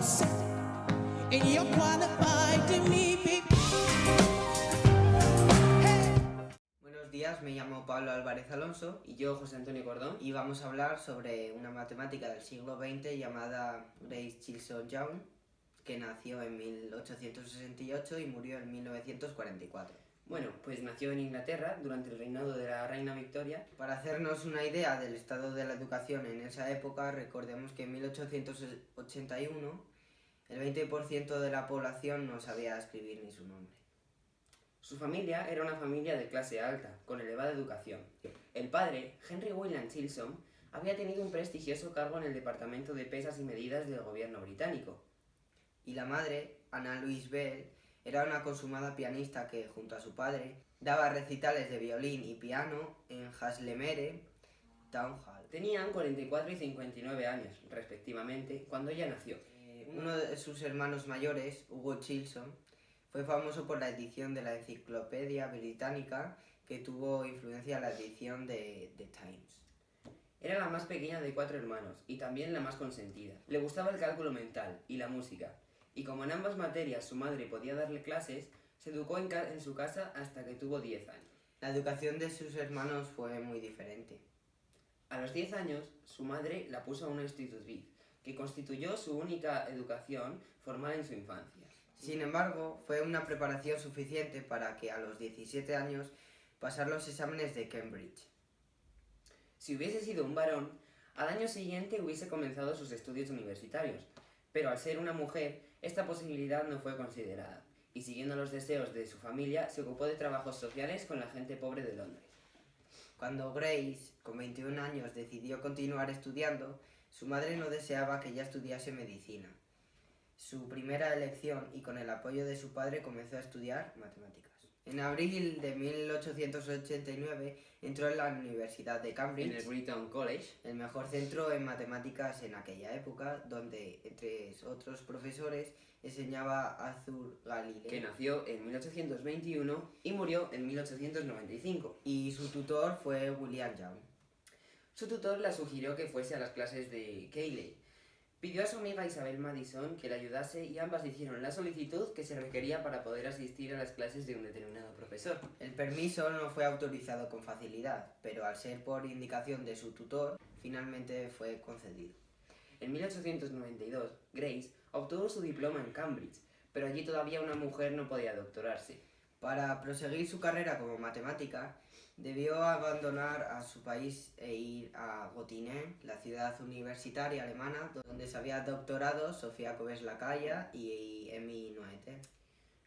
set, and you're qualified to meet me. Buenos días, me llamo Pablo Álvarez Alonso Y yo, José Antonio Cordón. y vamos a hablar sobre una matemática del siglo XX llamada Grace Chisholm Young, que nació en 1868 y murió en 1944. Bueno, pues nació en Inglaterra durante el reinado de la reina Victoria. Para hacernos una idea del estado de la educación en esa época, recordemos que en 1881 el 20% de la población no sabía escribir ni su nombre. Su familia era una familia de clase alta, con elevada educación. El padre, Henry William Chisholm, había tenido un prestigioso cargo en el Departamento de Pesas y Medidas del gobierno británico. Y la madre, Anna Louise Bell, era una consumada pianista que, junto a su padre, daba recitales de violín y piano en Haslemere Town Hall. Tenían 44 y 59 años, respectivamente, cuando ella nació. Uno de sus hermanos mayores, Hugo Chisholm, fue famoso por la edición de la Enciclopedia Británica, que tuvo influencia en la edición de The Times. Era la más pequeña de 4 hermanos y también la más consentida. Le gustaba el cálculo mental y la música, y como en ambas materias su madre podía darle clases, se educó en su casa hasta que tuvo 10 años. La educación de sus hermanos fue muy diferente. A los 10 años, su madre la puso a una institutriz, que constituyó su única educación formal en su infancia. Sin embargo, fue una preparación suficiente para que a los 17 años pasar los exámenes de Cambridge. Si hubiese sido un varón, al año siguiente hubiese comenzado sus estudios universitarios, pero al ser una mujer, esta posibilidad no fue considerada, y siguiendo los deseos de su familia, se ocupó de trabajos sociales con la gente pobre de Londres. Cuando Grace, con 21 años, decidió continuar estudiando, su madre no deseaba que ella estudiase medicina. Su primera elección, y con el apoyo de su padre, comenzó a estudiar matemáticas. En abril de 1889 entró en la Universidad de Cambridge, En el Brighton College, el mejor centro en matemáticas en aquella época, donde, entre otros profesores, enseñaba Arthur Galilei, que nació en 1821 y murió en 1895. y su tutor fue William Young. Su tutor la sugirió que fuese a las clases de Cayley. Pidió a su amiga Isabel Madison que la ayudase y ambas hicieron la solicitud que se requería para poder asistir a las clases de un determinado profesor. El permiso no fue autorizado con facilidad, pero al ser por indicación de su tutor, finalmente fue concedido. En 1892, Grace obtuvo su diploma en Cambridge, pero allí todavía una mujer no podía doctorarse. Para proseguir su carrera como matemática, debió abandonar a su país e ir a Göttingen, la ciudad universitaria alemana, donde se había doctorado Sofía Cobes-Lacaille y Emmy Noether.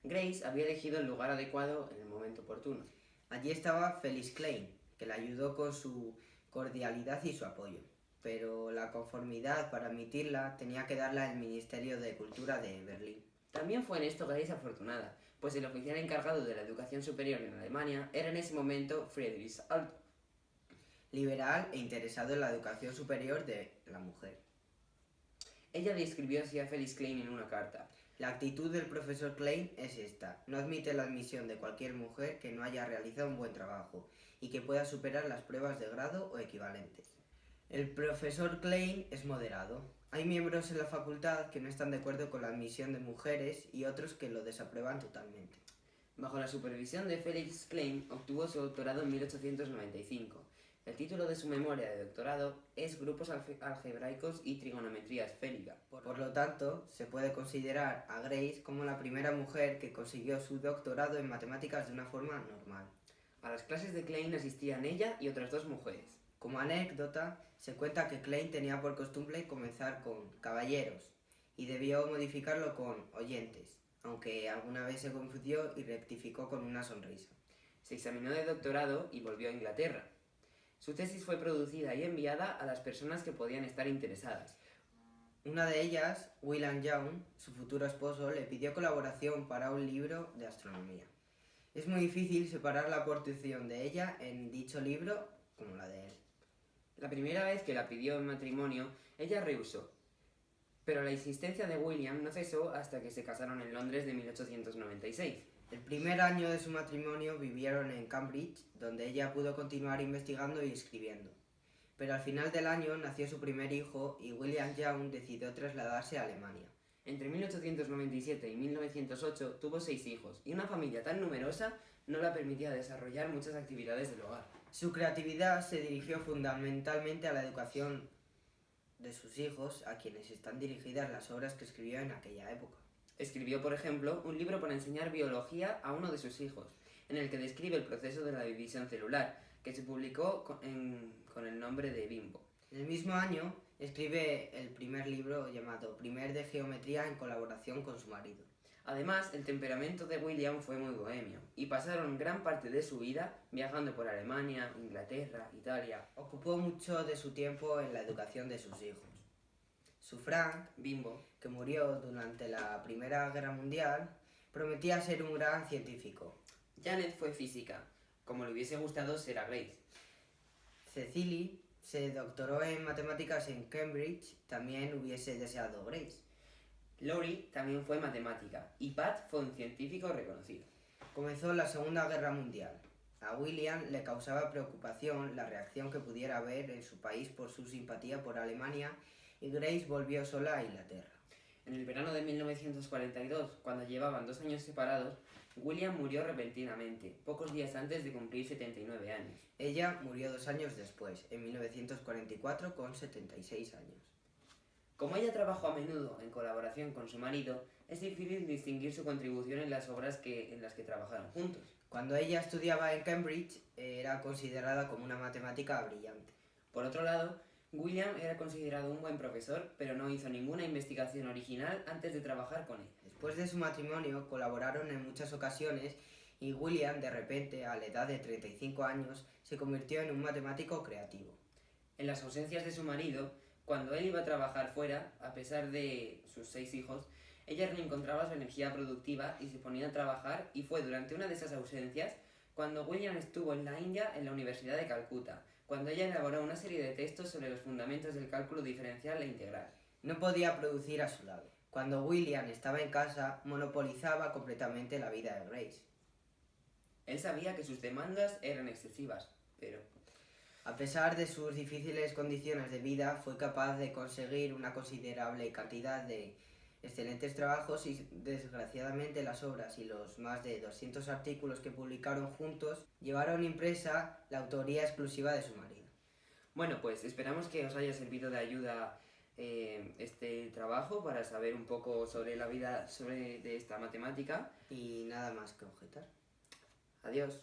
Grace había elegido el lugar adecuado en el momento oportuno. Allí estaba Felix Klein, que la ayudó con su cordialidad y su apoyo, pero la conformidad para admitirla tenía que darla el Ministerio de Cultura de Berlín. También fue en esto Grace afortunada, pues el oficial encargado de la educación superior en Alemania era en ese momento Friedrich Althoff, Liberal e interesado en la educación superior de la mujer. Ella le escribió así a Felix Klein en una carta. La actitud del profesor Klein es esta: no admite la admisión de cualquier mujer que no haya realizado un buen trabajo y que pueda superar las pruebas de grado o equivalentes. El profesor Klein es moderado. Hay miembros en la facultad que no están de acuerdo con la admisión de mujeres y otros que lo desaprueban totalmente. Bajo la supervisión de Felix Klein, obtuvo su doctorado en 1895. El título de su memoria de doctorado es Grupos algebraicos y trigonometría esférica. Por lo tanto, se puede considerar a Grace como la primera mujer que consiguió su doctorado en matemáticas de una forma normal. A las clases de Klein asistían ella y otras 2 mujeres. Como anécdota, se cuenta que Klein tenía por costumbre comenzar con caballeros y debió modificarlo con oyentes, aunque alguna vez se confundió y rectificó con una sonrisa. Se examinó de doctorado y volvió a Inglaterra. Su tesis fue producida y enviada a las personas que podían estar interesadas. Una de ellas, William Young, su futuro esposo, le pidió colaboración para un libro de astronomía. Es muy difícil separar la aportación de ella en dicho libro como la de él. La primera vez que la pidió en matrimonio, ella rehusó, pero la insistencia de William no cesó hasta que se casaron en Londres de 1896. El primer año de su matrimonio vivieron en Cambridge, donde ella pudo continuar investigando y escribiendo. Pero al final del año nació su primer hijo y William Young decidió trasladarse a Alemania. Entre 1897 y 1908 tuvo 6 hijos, y una familia tan numerosa no la permitía desarrollar muchas actividades del hogar. Su creatividad se dirigió fundamentalmente a la educación de sus hijos, a quienes están dirigidas las obras que escribió en aquella época. Escribió, por ejemplo, un libro para enseñar biología a uno de sus hijos, en el que describe el proceso de la división celular, que se publicó con el nombre de Bimbo. En el mismo año escribe el primer libro llamado Primer de Geometría en colaboración con su marido. Además, el temperamento de William fue muy bohemio, y pasaron gran parte de su vida viajando por Alemania, Inglaterra, Italia. Ocupó mucho de su tiempo en la educación de sus hijos. Su Frank, Bimbo, que murió durante la Primera Guerra Mundial, prometía ser un gran científico. Janet fue física, como le hubiese gustado ser a Grace. Cecily se doctoró en matemáticas en Cambridge, también hubiese deseado Grace. Lori también fue matemática, y Pat fue un científico reconocido. Comenzó la Segunda Guerra Mundial. A William le causaba preocupación la reacción que pudiera haber en su país por su simpatía por Alemania, y Grace volvió sola a Inglaterra. En el verano de 1942, cuando llevaban 2 años separados, William murió repentinamente, pocos días antes de cumplir 79 años. Ella murió 2 años después, en 1944, con 76 años. Como ella trabajó a menudo en colaboración con su marido, es difícil distinguir su contribución en las obras en las que trabajaron juntos. Cuando ella estudiaba en Cambridge, era considerada como una matemática brillante. Por otro lado, William era considerado un buen profesor, pero no hizo ninguna investigación original antes de trabajar con él. Después de su matrimonio, colaboraron en muchas ocasiones y William, de repente, a la edad de 35 años, se convirtió en un matemático creativo. En las ausencias de su marido, cuando él iba a trabajar fuera, a pesar de sus 6 hijos, ella reencontraba su energía productiva y se ponía a trabajar, y fue durante una de esas ausencias cuando William estuvo en la India en la Universidad de Calcuta, cuando ella elaboró una serie de textos sobre los fundamentos del cálculo diferencial e integral. No podía producir a su lado. Cuando William estaba en casa, monopolizaba completamente la vida de Grace. Él sabía que sus demandas eran excesivas, pero A pesar de sus difíciles condiciones de vida, fue capaz de conseguir una considerable cantidad de excelentes trabajos y, desgraciadamente, las obras y los más de 200 artículos que publicaron juntos llevaron impresa la autoría exclusiva de su marido. bueno, pues esperamos que os haya servido de ayuda este trabajo para saber un poco sobre la vida de esta matemática. Y nada más que objetar. Adiós.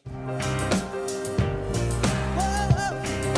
Whoa.